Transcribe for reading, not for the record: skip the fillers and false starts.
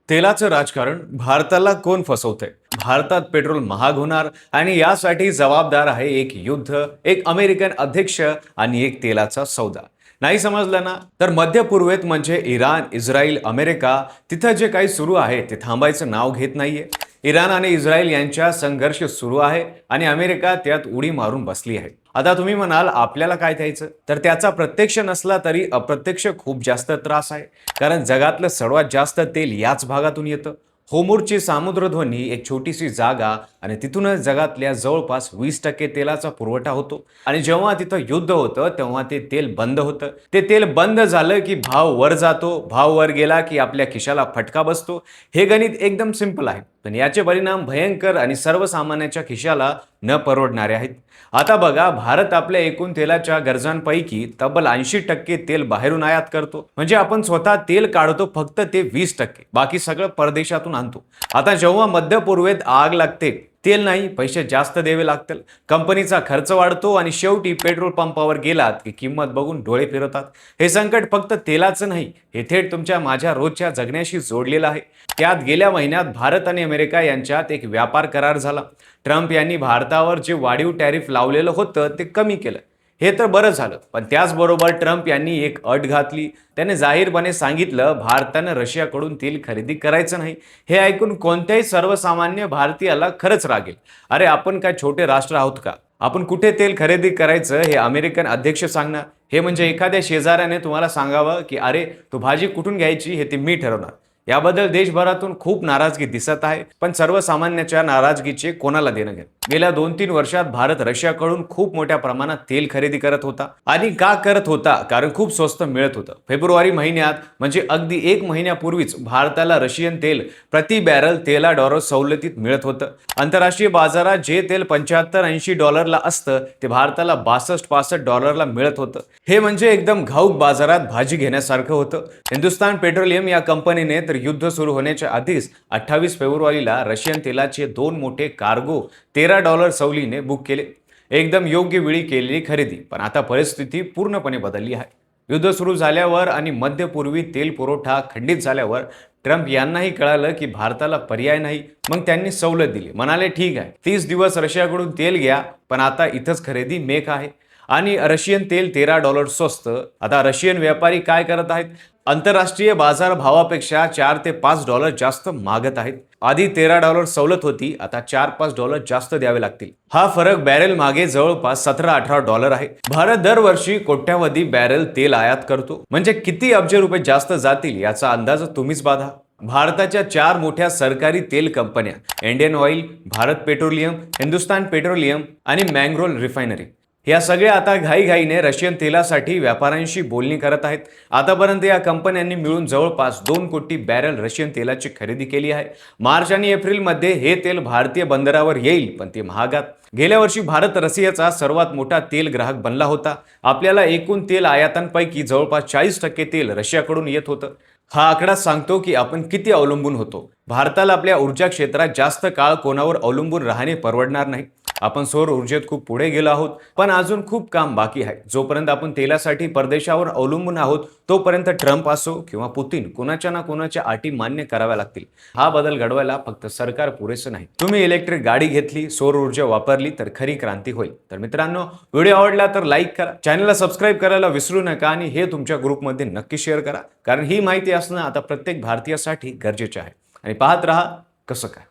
तेलाचं राजकारण भारताला कोण फसवतंय? भारतात पेट्रोल महाग होणार आणि यासाठी जबाबदार आहे एक युद्ध, एक अमेरिकन अध्यक्ष आणि एक तेलाचा सौदा. नाही समजलं ना, तर मध्य पूर्वेत म्हणजे इराण, इस्रायल, अमेरिका, तिथं जे काही सुरू आहे ते थांबायचं नाव घेत नाहीये. इराण आणि इस्रायल यांच्या संघर्ष सुरू आहे आणि अमेरिका त्यात उडी मारून बसली आहे. आता तुम्ही म्हणाल आपल्याला काय द्यायचं? तर त्याचा प्रत्यक्ष नसला तरी अप्रत्यक्ष खूप जास्त त्रास आहे. कारण जगातलं सर्वात जास्त तेल याच भागातून येतं. होमूरची सामुद्रध्वनी एक छोटीशी जागा आणि तिथूनच जगातल्या जवळपास 20% तेलाचा पुरवठा होतो. आणि जेव्हा तिथं युद्ध होतं तेव्हा ते तेल बंद होतं. ते तेल बंद झालं की भाव वर जातो, भाव वर गेला की आपल्या खिशाला फटका बसतो. हे गणित एकदम सिंपल आहे, पण याचे परिणाम भयंकर आणि सर्वसामान्याच्या खिशाला न परवडणारे आहेत. आता बघा, भारत आपल्या एकूण तेलाच्या गरजांपैकी तब्बल 80% तेल बाहेरून आयात करतो. म्हणजे आपण स्वतः तेल काढतो फक्त ते 20%, बाकी सगळं परदेशातून आणतो. आता जेव्हा मध्य पूर्वेत आग लागते, तेल नाही, पैसे जास्त द्यावे लागतील, कंपनीचा खर्च वाढतो आणि शेवटी पेट्रोल पंपावर गेलात की किंमत बघून डोळे फिरवतात. हे संकट फक्त तेलाचं नाही, हे थेट तुमच्या माझ्या रोजच्या जगण्याशी जोडलेलं आहे. त्यात गेल्या महिन्यात भारत आणि अमेरिका यांच्यात एक व्यापार करार झाला. ट्रम्प यांनी भारतावर जे वाढीव टॅरिफ लावलेलं होतं ते कमी केलं. हे तर बरं झालं, पण त्याचबरोबर ट्रम्प यांनी एक अट घातली. त्याने जाहीरपणे सांगितलं भारतानं रशियाकडून तेल खरेदी करायचं नाही. हे ऐकून कोणत्याही सर्वसामान्य भारतीयाला खरंच रागेल. अरे, आपण काय छोटे राष्ट्र आहोत का? आपण कुठे तेल खरेदी करायचं हे अमेरिकन अध्यक्ष सांगणार? हे म्हणजे एखाद्या शेजाऱ्याने तुम्हाला सांगावं की अरे, तू भाजी कुठून घ्यायची हे ते मी ठरवणार. याबद्दल देशभरातून खूप नाराजगी दिसत आहे, पण सर्वसामान्याच्या नाराजगीचे कोणाला देणं घेणं? गेल्या 2-3 वर्षात भारत रशियाकडून खूप मोठ्या प्रमाणात तेल खरेदी करत होता. आणि का करत होता? कारण खूप स्वस्त मिळत होतं. फेब्रुवारी महिन्यात म्हणजे अगदी 1 महिन्यापूर्वीच भारताला रशियन तेल प्रति बॅरल $13 सवलतीत मिळत होतं. आंतरराष्ट्रीय बाजारात जे तेल $75-80 असतं ते भारताला $62-65 मिळत होतं. हे म्हणजे एकदम घाऊक बाजारात भाजी घेण्यासारखं होतं. हिंदुस्तान पेट्रोलियम या कंपनीने तर युद्ध सुरू होण्याच्या आधीच 28 फेब्रुवारीला रशियन तेलाचे 2 मोठे कार्गो $13 सवलीने बुक केले. एकदम योग्य वेळी केलेली खरेदी. पण आता परिस्थिती पूर्णपणे बदलली आहे. युद्ध सुरू झाल्यावर आणि मध्यपूर्वी तेल पुरवठा खंडित झाल्यावर ट्रम्प यांनाही कळालं की भारताला पर्याय नाही. मग त्यांनी सवलत दिली. म्हणाले ठीक आहे, 30 दिवस रशियाकडून तेल घ्या, पण आता इथंच खरेदी मेक आहे. आणि रशियन तेल $13 स्वस्त. आता रशियन व्यापारी काय करत आहेत? आंतरराष्ट्रीय बाजार भावापेक्षा $4 ते $5 जास्त मागत आहेत. आधी $13 सवलत होती, आता $4-5 जास्त द्यावे लागतील. हा फरक बॅरेल मागे जवळपास $17-18 आहे. भारत दरवर्षी कोट्यावधी बॅरेल तेल आयात करतो. म्हणजे किती अब्ज रुपये जास्त जातील याचा अंदाज तुम्हीच बांधा. भारताच्या 4 मोठ्या सरकारी तेल कंपन्या, Indian oil, Bharat petroleum, Hindustan petroleum आणि मँग्रोल रिफायनरी, या सगळ्या आता घाईघाईने रशियन तेलासाठी व्यापाऱ्यांशी बोलणी करत आहेत. आतापर्यंत या कंपन्यांनी मिळून जवळपास 2 कोटी बॅरल रशियन तेलाची खरेदी केली आहे. मार्च आणि एप्रिलमध्ये हे तेल भारतीय बंदरावर येईल, पण ते महागात. गेल्या वर्षी भारत रशियाचा सर्वात मोठा तेल ग्राहक बनला होता. आपल्याला एकूण तेल आयातांपैकी जवळपास 40% तेल रशियाकडून येत होतं. हा आकडा सांगतो की आपण किती अवलंबून होतो. भारताला आपल्या ऊर्जा क्षेत्रात जास्त काळ कोणावर अवलंबून राहणे परवडणार नाही. आपण सौर ऊर्जेत खूप पुढे गेलो आहोत, पण अजून खूप काम बाकी आहे. जोपर्यंत आपण तेलासाठी परदेशावर अवलंबून आहोत तोपर्यंत ट्रम्प असो किंवा पुतीन, कोणाच्या ना कोणाच्या अटी मान्य कराव्या लागतील. हा बदल घडवायला फक्त सरकार पुरेसं नाही. तुम्ही इलेक्ट्रिक गाडी घेतली, सौर ऊर्जा वापरली तर खरी क्रांती होईल. तर मित्रांनो, व्हिडिओ आवडला तर लाईक करा, चॅनलला सबस्क्राईब करायला विसरू नका आणि हे तुमच्या ग्रुपमध्ये नक्की शेअर करा. कारण ही माहिती असणं आता प्रत्येक भारतीयासाठी गरजेचे आहे. आणि पाहत रहा कसं काय.